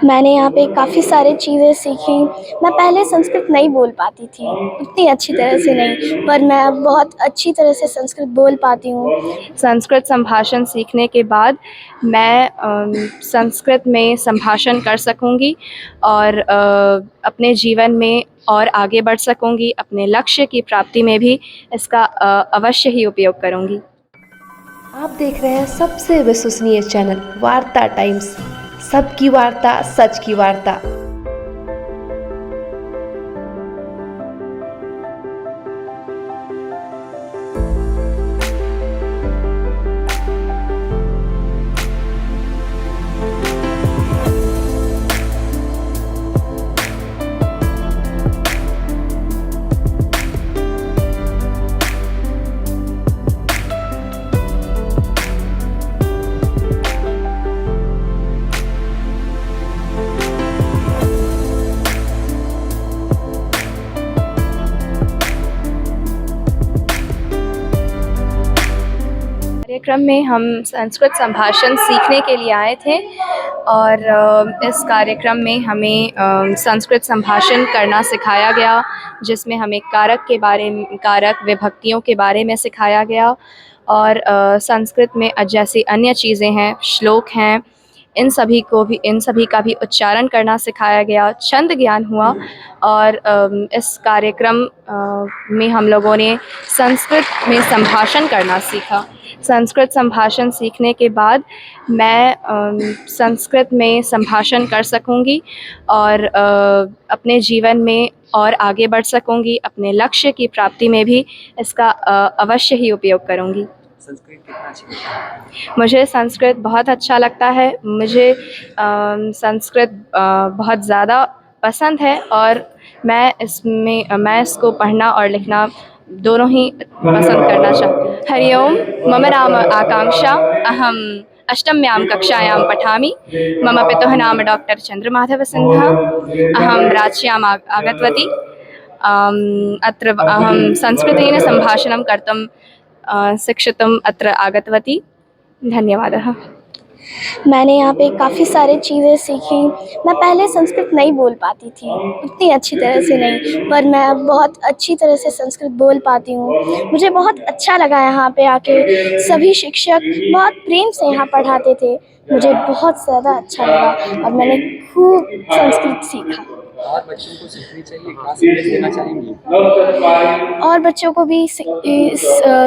मैंने यहाँ पे काफ़ी सारी चीज़ें सीखी। मैं पहले संस्कृत नहीं बोल पाती थी, उतनी अच्छी तरह से नहीं, पर मैं अब बहुत अच्छी तरह से संस्कृत बोल पाती हूँ। संस्कृत संभाषण सीखने के बाद मैं संस्कृत में संभाषण कर सकूँगी और अपने जीवन में और आगे बढ़ सकूँगी। अपने लक्ष्य की प्राप्ति में भी इसका अवश्य ही उपयोग करूँगी। आप देख रहे हैं सबसे विश्वसनीय चैनल वार्ता टाइम्स, सबकी वार्ता सच की वार्ता। कार्यक्रम में हम संस्कृत संभाषण सीखने के लिए आए थे और इस कार्यक्रम में हमें संस्कृत संभाषण करना सिखाया गया, जिसमें हमें कारक विभक्तियों के बारे में सिखाया गया और संस्कृत में जैसी अन्य चीज़ें हैं, श्लोक हैं, इन सभी का भी उच्चारण करना सिखाया गया, छंद ज्ञान हुआ। और इस कार्यक्रम में हम लोगों ने संस्कृत में संभाषण करना सीखा। संस्कृत संभाषण सीखने के बाद मैं संस्कृत में संभाषण कर सकूँगी और अपने जीवन में और आगे बढ़ सकूँगी। अपने लक्ष्य की प्राप्ति में भी इसका अवश्य ही उपयोग करूँगी। संस्कृत कितना अच्छा लगता है? मुझे संस्कृत बहुत अच्छा लगता है। मुझे संस्कृत बहुत ज़्यादा पसंद है और मैं इसको पढ़ना और लिखना दोनों ही पसंद करना चाहती हूँ। हरि ओम, मम नाम आकांक्षा, अहम अष्टम्यां कक्षायां पठामि। मम पितुः नाम डॉक्टर चन्द्रमाधवसिन्हा। अहं राच्याम् आगतवती। अत्र अहं संस्कृतेन सम्भाषणं कर्तुं शिक्षितुम् अत्र आगतवती। धन्यवादः। मैंने यहाँ पे काफ़ी सारी चीज़ें सीखी। मैं पहले संस्कृत नहीं बोल पाती थी, उतनी अच्छी तरह से नहीं, पर मैं अब बहुत अच्छी तरह से संस्कृत बोल पाती हूँ। मुझे बहुत अच्छा लगा यहाँ पे आके। सभी शिक्षक बहुत प्रेम से यहाँ पढ़ाते थे, मुझे बहुत ज़्यादा अच्छा लगा और मैंने खूब संस्कृत सीखा। और बच्चों को सीखनी चाहिए, क्या संदेश देना चाहेंगी? और बच्चों को भी इस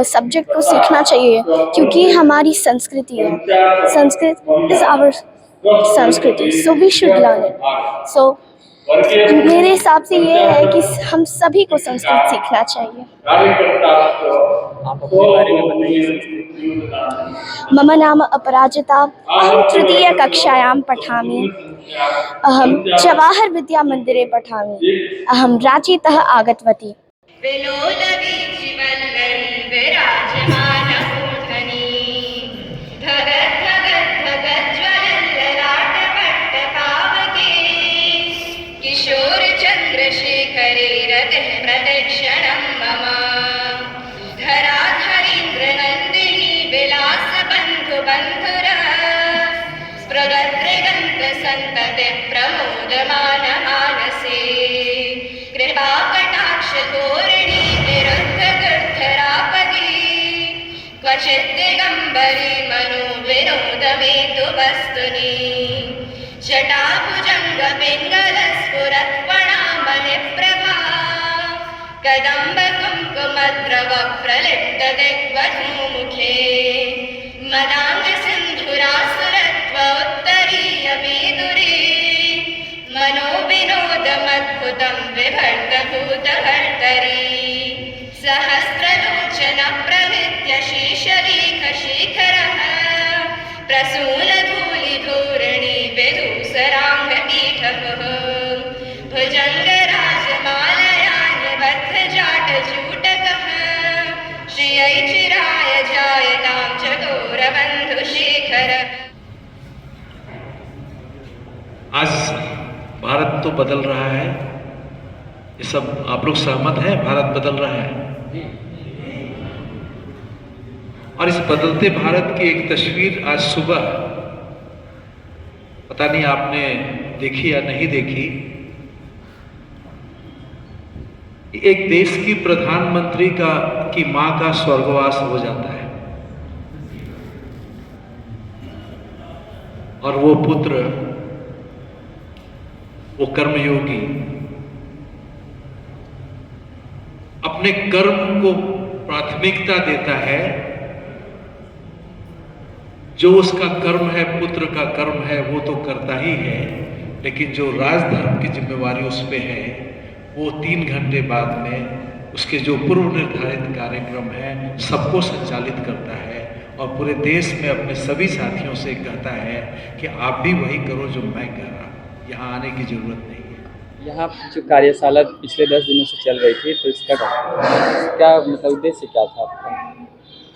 सब्जेक्ट को सीखना चाहिए, क्योंकि हमारी संस्कृति है। Sanskrit is our sanskriti, so we should learn it. So मेरे हिसाब से ये है कि हम सभी को संस्कृत सीखना चाहिए। आप अपने बारे में बताइए संस्कृत। मम नाम अपराजिता, अहं तृतीयकक्षायां पठामि। अहं जवाहर विद्या मन्दिरे पठामि। अहं रांचीतः आगतवती। विनोदवीचिवल्लरी विराजमानमूर्धनि धगद्धगद्धगज्ज्वलल्ललाटपट्टपावके किशोरचन्द्रशेखरे रतिः प्रदक्षिणं मम धराधरीन्द्रनन्दिनी विलासबन्धुबन्धुरः स्पृगद्रिगन्तसन्ततिः प्रमोदमानमानसे कृपाकटाक्षतोरिणी विरुद्धगर्धरापदी क्वचित् दिगम्बरी मनोविनोदमेतु वस्तुनि जटाभुजङ्गपिङ्गलस्फुरत्पणामणिप्रभा कदम्बकुङ्कुमद्रवप्रलिप्तदिग्वधूमुखे मदाङ्गसिन्धुरासुरत्व उत्तरीयमेदुरे मनोविनोदमद्भुतं विभर्तभूतभर्तरी सहस्रलोचनप्रभृत्य शेषलेखशेखरः प्रसूनधूलिधूरिणी विदूसराङ्गपीठः भुजङ्गराजमालया निबद्धजाटजूटकः श्रियै चिराय जायतां चकोरबन्धुशेखरः। आज भारत तो बदल रहा है, ये सब आप लोग सहमत हैं? भारत बदल रहा है और इस बदलते भारत की एक तस्वीर आज सुबह, पता नहीं आपने देखी या नहीं देखी, एक देश की प्रधानमंत्री की मां का स्वर्गवास हो जाता है और वो पुत्र, वो कर्मयोगी अपने कर्म को प्राथमिकता देता है। जो उसका कर्म है, पुत्र का कर्म है, वो तो करता ही है, लेकिन जो राजधर्म की जिम्मेवारी उस पे है, वो 3 घंटे बाद में उसके जो पूर्व निर्धारित कार्यक्रम है सबको संचालित करता है और पूरे देश में अपने सभी साथियों से कहता है कि आप भी वही करो जो मैं कह रहा हूँ, यहाँ आने की जरूरत नहीं है। यहाँ जो कार्यशाला पिछले 10 दिनों से चल रही थी, तो इसका क्या मतलब उद्देश्य क्या था आपका?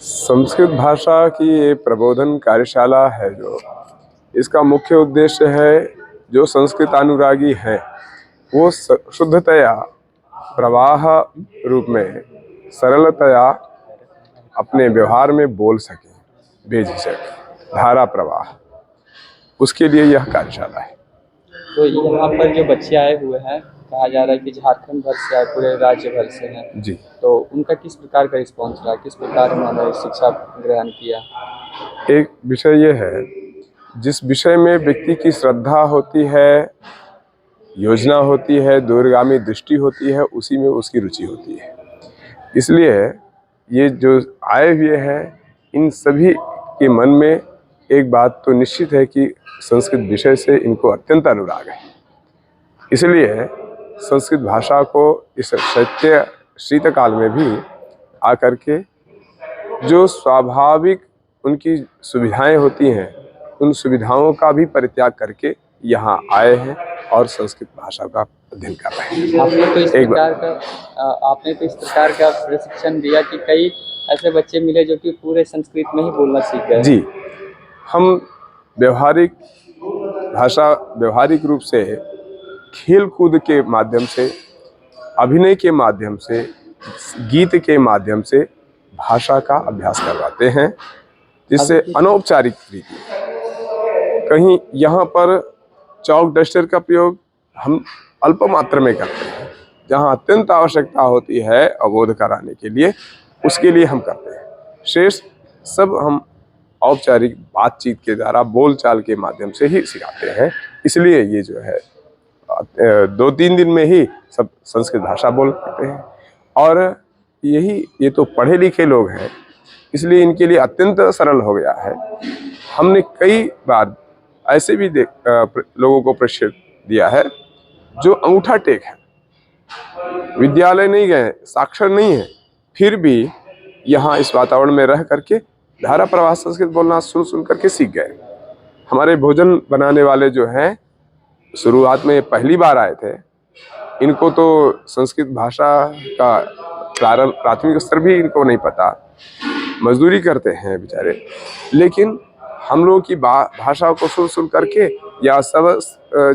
संस्कृत भाषा की ये प्रबोधन कार्यशाला है, जो इसका मुख्य उद्देश्य है जो संस्कृत अनुरागी हैं वो शुद्धतया प्रवाह रूप में सरलतया अपने व्यवहार में बोल सकें, बेझिझक धारा प्रवाह, उसके लिए यह कार्यशाला है। तो यहाँ पर जो बच्चे आए हुए हैं, कहा जा रहा है कि झारखंड भर से आए, पूरे राज्य भर से हैं जी। तो उनका किस प्रकार का रिस्पॉन्स रहा, किस प्रकार उन्होंने शिक्षा ग्रहण किया? एक विषय ये है, जिस विषय में व्यक्ति की श्रद्धा होती है, योजना होती है, दूरगामी दृष्टि होती है, उसी में उसकी रुचि होती है। इसलिए ये जो आए हुए हैं, इन सभी के मन में एक बात तो निश्चित है कि संस्कृत विषय से इनको अत्यंत अनुराग है। इसलिए संस्कृत भाषा को इस शीतकाल में भी आकर के जो स्वाभाविक उनकी सुविधाएं होती हैं, उन सुविधाओं का भी परित्याग करके यहाँ आए हैं और संस्कृत भाषा का अध्ययन कर रहे हैं। आपने तो इस प्रकार का प्रशिक्षण दिया कि कई ऐसे बच्चे मिले जो कि पूरे संस्कृत में ही बोलना सीख गए। जी, हम व्यवहारिक रूप से खेल कूद के माध्यम से, अभिनय के माध्यम से, गीत के माध्यम से भाषा का अभ्यास करवाते हैं, जिससे अनौपचारिक रीति कहीं यहाँ पर चौक डस्टर का प्रयोग हम अल्प मात्रा में करते हैं, जहाँ अत्यंत आवश्यकता होती है अवबोध कराने के लिए, उसके लिए हम करते हैं। शेष सब हम औपचारिक बातचीत के द्वारा, बोलचाल के माध्यम से ही सिखाते हैं। इसलिए ये जो है 2-3 दिन में ही सब संस्कृत भाषा बोल पाते हैं। और ये तो पढ़े लिखे लोग हैं, इसलिए इनके लिए अत्यंत सरल हो गया है। हमने कई बार ऐसे भी लोगों को प्रशिक्षण दिया है जो अंगूठा टेक है, विद्यालय नहीं गए, साक्षर नहीं है, फिर भी यहाँ इस वातावरण में रह करके धारा प्रवाह संस्कृत बोलना सुन करके सीख गए। हमारे भोजन बनाने वाले जो हैं, शुरुआत में पहली बार आए थे, इनको तो संस्कृत भाषा का प्राथमिक स्तर भी इनको नहीं पता, मजदूरी करते हैं बेचारे, लेकिन हम लोगों की भाषा को सुन करके, या सब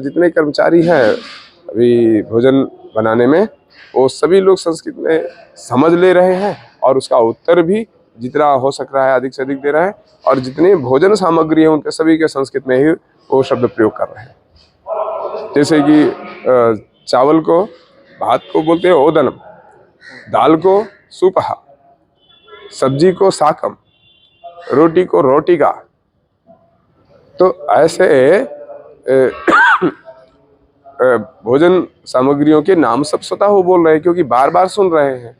जितने कर्मचारी हैं अभी भोजन बनाने में, वो सभी लोग संस्कृत में समझ ले रहे हैं और उसका उत्तर भी जितना हो सक रहा है अधिक से अधिक दे रहे हैं, और जितने भोजन सामग्री है उनके सभी के संस्कृत में ही वो शब्द प्रयोग कर रहे हैं। जैसे कि चावल को, भात को बोलते हैं ओदनम, दाल को सुपहा, सब्जी को साकम, रोटी को रोटिका। तो ऐसे भोजन सामग्रियों के नाम सब स्वतः वो बोल रहे हैं, क्योंकि बार बार सुन रहे हैं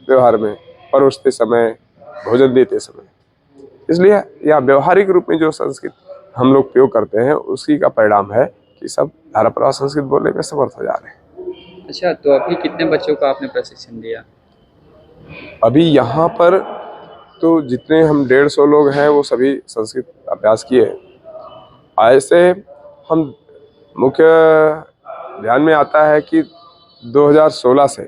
व्यवहार में, परोसते समय, भोजन देते समय। इसलिए यह व्यवहारिक रूप में जो संस्कृत हम लोग प्रयोग करते हैं, उसी का परिणाम है कि सब धारा प्रवाह संस्कृत बोलने में समर्थ हो जा रहे हैं। अच्छा, तो अभी कितने बच्चों को आपने प्रशिक्षण दिया? अभी यहाँ पर तो जितने हम 150 लोग हैं वो सभी संस्कृत अभ्यास किए। ऐसे हम मुख्य ध्यान में आता है कि 2016 से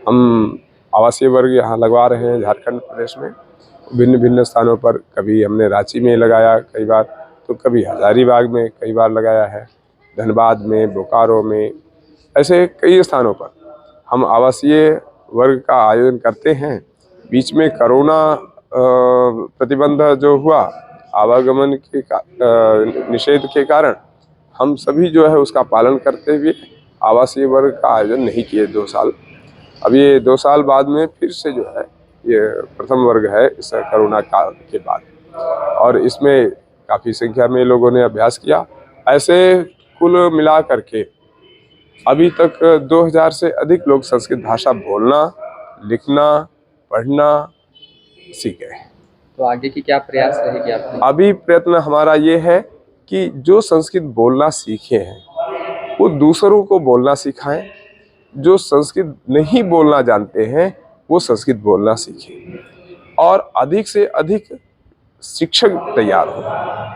हम आवासीय वर्ग यहाँ लगवा रहे हैं झारखंड प्रदेश में, भिन्न भिन्न स्थानों पर। कभी हमने रांची में लगाया कई बार, तो कभी हजारीबाग में कई बार लगाया है, धनबाद में, बोकारो में, ऐसे कई स्थानों पर हम आवासीय वर्ग का आयोजन करते हैं। बीच में कोरोना प्रतिबंध जो हुआ, आवागमन के निषेध के कारण हम सभी जो है उसका पालन करते हुए आवासीय वर्ग का आयोजन नहीं किए 2 साल। अब ये 2 साल बाद में फिर से जो है ये प्रथम वर्ग है इस कोरोना काल के बाद, और इसमें काफ़ी संख्या में लोगों ने अभ्यास किया। ऐसे कुल मिला करके अभी तक 2000 से अधिक लोग संस्कृत भाषा बोलना, लिखना, पढ़ना सीख गए। तो आगे की क्या प्रयास रहेगी आपकी? अभी प्रयत्न हमारा ये है कि जो संस्कृत बोलना सीखे हैं वो दूसरों को बोलना सिखाएं, जो संस्कृत नहीं बोलना जानते हैं वो संस्कृत बोलना सीखें, और अधिक से अधिक शिक्षक तैयार हो।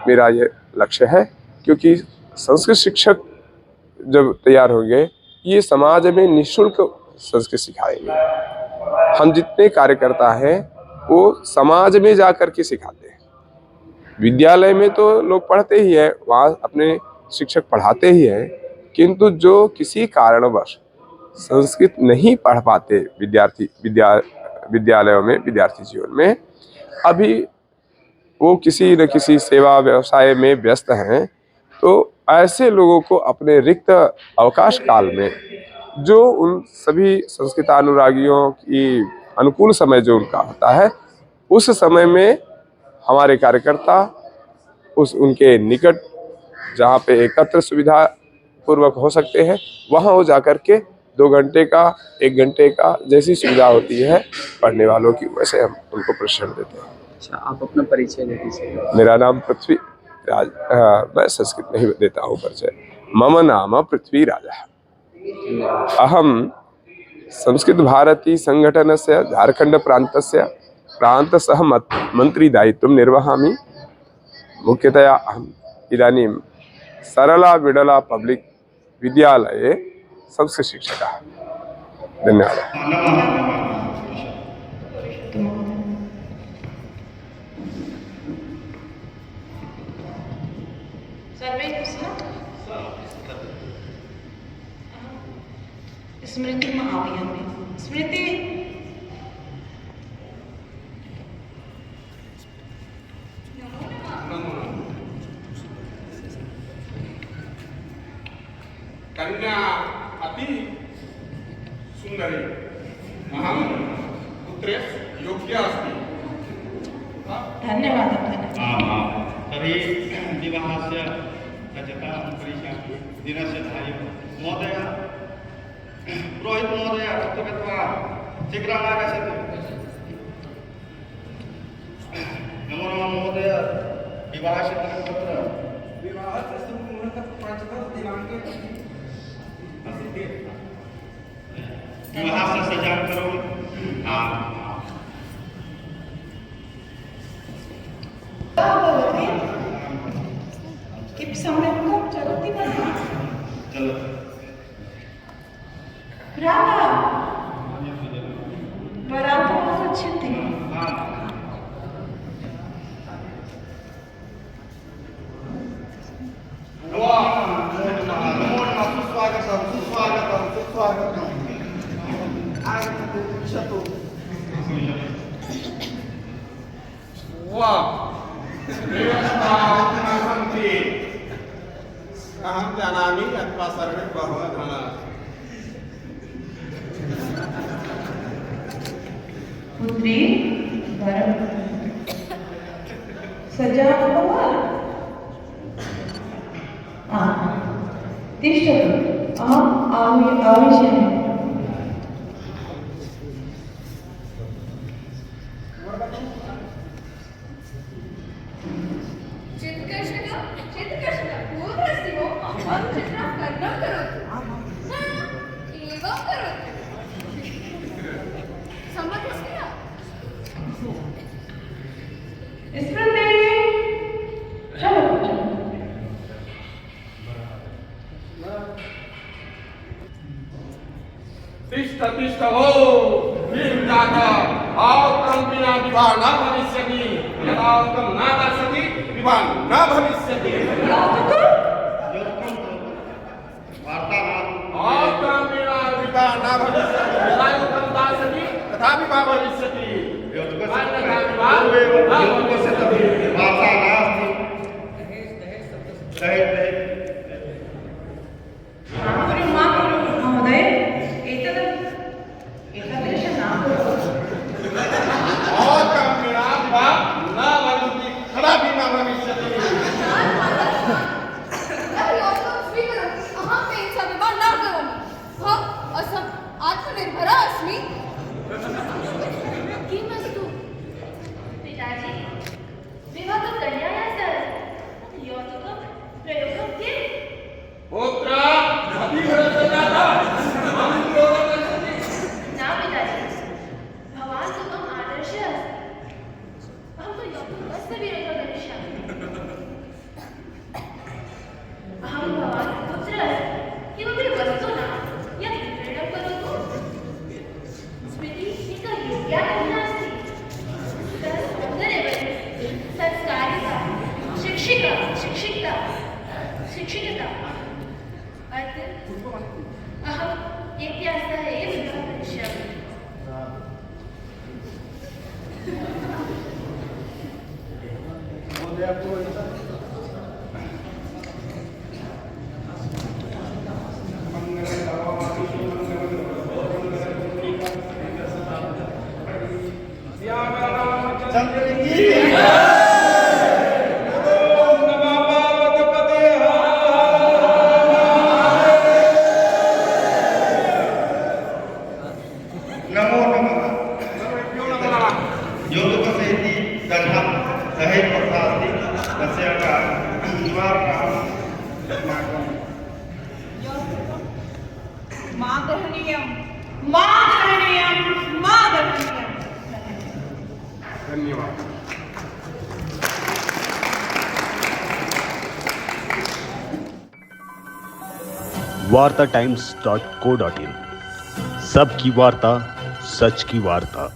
मेरा ये लक्ष्य है, क्योंकि संस्कृत शिक्षक जब तैयार होंगे ये समाज में निःशुल्क संस्कृत सिखाएंगे। हम जितने कार्यकर्ता हैं वो समाज में जा कर के सिखाते हैं। विद्यालय में तो लोग पढ़ते ही हैं, वहाँ अपने शिक्षक पढ़ाते ही हैं, किंतु जो किसी कारणवश संस्कृत नहीं पढ़ पाते विद्यालयों में, विद्यार्थी जीवन में, अभी वो किसी न किसी सेवा व्यवसाय में व्यस्त हैं, तो ऐसे लोगों को अपने रिक्त अवकाश काल में जो उन सभी संस्कृतानुरागियों की अनुकूल समय जो उनका होता है, उस समय में हमारे कार्यकर्ता उनके निकट जहाँ पे एकत्र सुविधा पूर्वक हो सकते हैं वहाँ हो जाकर के 2 घंटे का, 1 घंटे का जैसी सुविधा होती है पढ़ने वालों की, वैसे हम उनको प्रशिक्षण देते हैं। अच्छा, आप अपना परिचय दे दीजिए। मेरा नाम पृथ्वी राज, मैं संस्कृत नहीं देता हूँ परिचय। मम नाम पृथ्वी राजा। अहम संस्कृत भारती संघटनस्य झारखंड प्रान्तस्य प्रान्तसह मंत्री दायित्वं निर्वहामि। मुख्यतया अहम् इदानीं सरला विडला पब्लिक विद्यालये संस्कृत शिक्षकः। धन्यवादः। स्मृति में आवी हमें स्मृति कन्या अति सुंदरी अहम पुत्रेश योग्य अस्ति। धन्यवाद। तर्हि विवाहस्य रजता परिशापि दिनस्य धायि महोदय पुरोहित महोदय उक्तवत्वा शीघ्रम् आगच्छतु। नमो नमः महोदय। विवाहस्य तत्र विवाहस्य मुहूर्तः 5 दिनाङ्के अस्ति। विवाहस्य सज्जा करोमि। किं सम्यक् चलति वा? चलति। राधा वरातः आगच्छति। अहं जानामि अथवा सर्वे बहवः जानाति। पुत्री वरं सज्जा वा? तिष्ठतु, अहम् आविशामि। तिष्ठ हो वीर जाता क्रम बिना विवाह न भविष्यति। यदा क्रम न दर्शति विवाह न भविष्यति। क्रम बिना विवाह न भविष्यति। यदा क्रम दास्यति तथा विवाह भविष्यति। तस्य विरोधो करिष्यामि अहं भवान् पुत्रः किमपि वस्तु न यत् क्रीडं करोतु स्मृतिः एका योग्या नास्ति संस्कारिता शिक्षिका शिक्षिकता अहम् एत्यासः एव विवाहं करिष्यामि नमो नमः योगपसेति दघं दहे पथास्ति तस्याका द्वारकां मागरणीयं मागरणीयं मागरणीयं धन्यवाद। wartaTimes.co.in सबकी वार्ता सच की वार्ता।